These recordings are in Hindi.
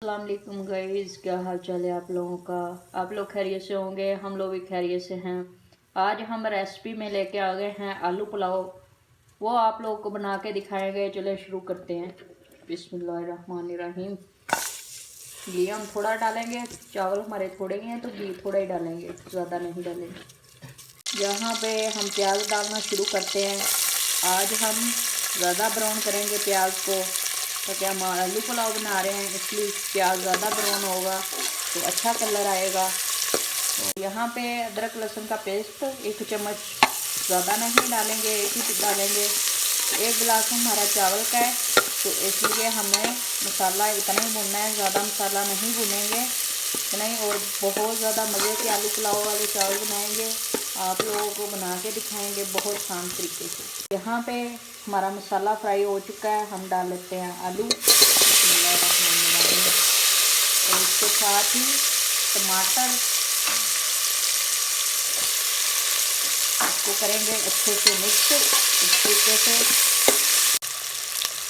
अस्सलाम वालेकुम गाइस, क्या हाल चाल है आप लोगों का। आप लोग खैरियत से होंगे, हम लोग भी खैरियत से हैं। आज हम रेसिपी में लेके आ गए हैं आलू पुलाव। वो आप लोगों को बना के दिखाएंगे। चले शुरू करते हैं। बिस्मिल्लाहिर्रहमानिर्रहीम। घी हम थोड़ा डालेंगे, चावल हमारे थोड़े ही हैं तो घी थोड़ा ही डालेंगे, ज़्यादा नहीं डालेंगे। यहाँ पे हम प्याज डालना शुरू करते हैं। आज हम ज़्यादा ब्राउन करेंगे प्याज को, तो क्या हम आलू पुलाव बना रहे हैं, इसलिए प्याज ज़्यादा ब्राउन होगा तो अच्छा कलर आएगा। तो यहाँ पे अदरक लहसुन का पेस्ट 1 चम्मच, ज़्यादा नहीं डालेंगे, 1 ही डालेंगे। 1 गिलास हमारा चावल का है तो इसलिए हमें मसाला इतना ही भुनना है, ज़्यादा मसाला नहीं भुनेंगे इतना ही। और बहुत ज़्यादा मज़े के आलू पुलाव वाले चावल बनाएंगे, आप लोगों को बना के दिखाएंगे बहुत आसान तरीके से। यहाँ पे हमारा मसाला फ्राई हो चुका है, हम डाल लेते हैं आलू और इसके साथ ही टमाटर। इसको करेंगे अच्छे से मिक्स इस तरीके से।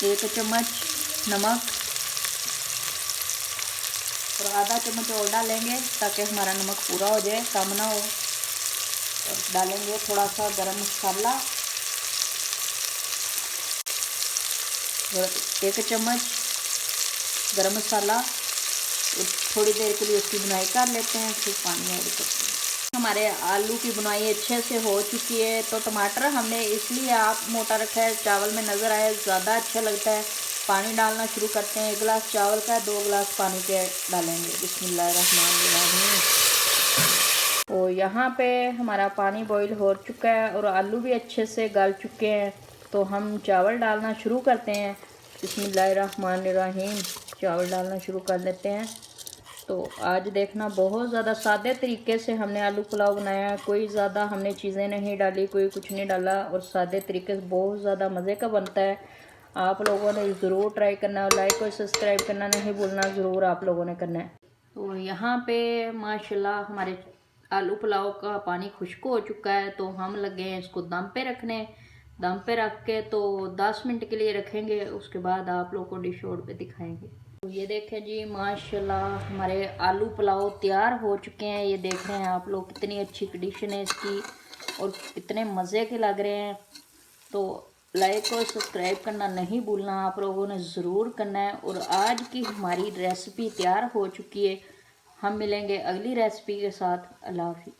1 चम्मच नमक और आधा चम्मच और डालेंगे ताकि हमारा नमक पूरा हो जाए, कम ना हो। और डालेंगे थोड़ा सा गरम मसाला और 1 चम्मच गरम मसाला। थोड़ी देर के लिए उसकी बुनाई कर लेते हैं, फिर पानी ऐड करते हैं। हमारे आलू की बुनाई अच्छे से हो चुकी है। तो टमाटर हमने इसलिए आप मोटा रखा है, चावल में नज़र आए, ज़्यादा अच्छा लगता है। पानी डालना शुरू करते हैं। 1 गिलास चावल का 2 गिलास पानी के डालेंगे। बिस्मिल्लाहिर्रहमानिर्रहीम। तो यहाँ पे हमारा पानी बॉईल हो चुका है और आलू भी अच्छे से गल चुके हैं। तो हम चावल डालना शुरू करते हैं। बिस्मिल्लाहिर्रहमानिर्रहीम। चावल डालना शुरू कर लेते हैं। तो आज देखना बहुत ज़्यादा सादे तरीके से हमने आलू पुलाव बनाया है। कोई ज़्यादा हमने चीज़ें नहीं डाली, कोई कुछ नहीं डाला और सादे तरीके से बहुत ज़्यादा मज़े का बनता है। आप लोगों ने ज़रूर ट्राई करना है, लाइक और सब्सक्राइब करना नहीं भूलना, ज़रूर आप लोगों ने करना है। तो यहाँ पे माशाल्लाह हमारे आलू पुलाव का पानी खुश्क हो चुका है। तो हम लगे हैं इसको दम पे रखने। दम पे रख के तो 10 मिनट के लिए रखेंगे, उसके बाद आप लोग को डिश आउट पे दिखाएंगे। तो ये देखें जी, माशाल्लाह हमारे आलू पुलाव तैयार हो चुके हैं। ये देख रहे हैं आप लोग, कितनी अच्छी कंडीशन है इसकी और कितने मज़े के लग रहे हैं। तो लाइक और सब्सक्राइब करना नहीं भूलना, आप लोगों ने ज़रूर करना है। और आज की हमारी रेसिपी तैयार हो चुकी है। हम मिलेंगे अगली रेसिपी के साथ। अल्लाह हाफ़िज़।